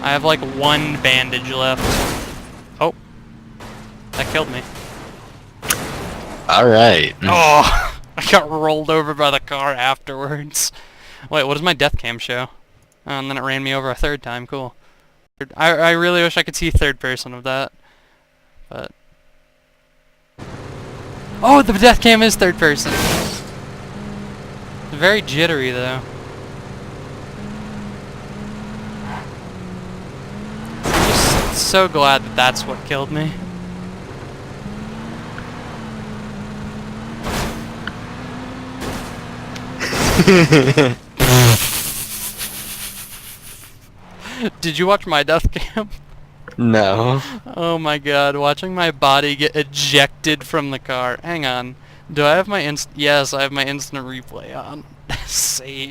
I have like one bandage left. Oh. That killed me. Alright. Oh! I got rolled over by the car afterwards. Wait, what does my death cam show? Oh, and then it ran me over a third time. Cool. I really wish I could see third person of that. But... Oh, the death cam is third person! It's very jittery, though. I'm just so glad that that's what killed me. Did you watch my death cam? No. Oh my god, watching my body get ejected from the car. Hang on. Do I have my yes, I have my instant replay on. Save.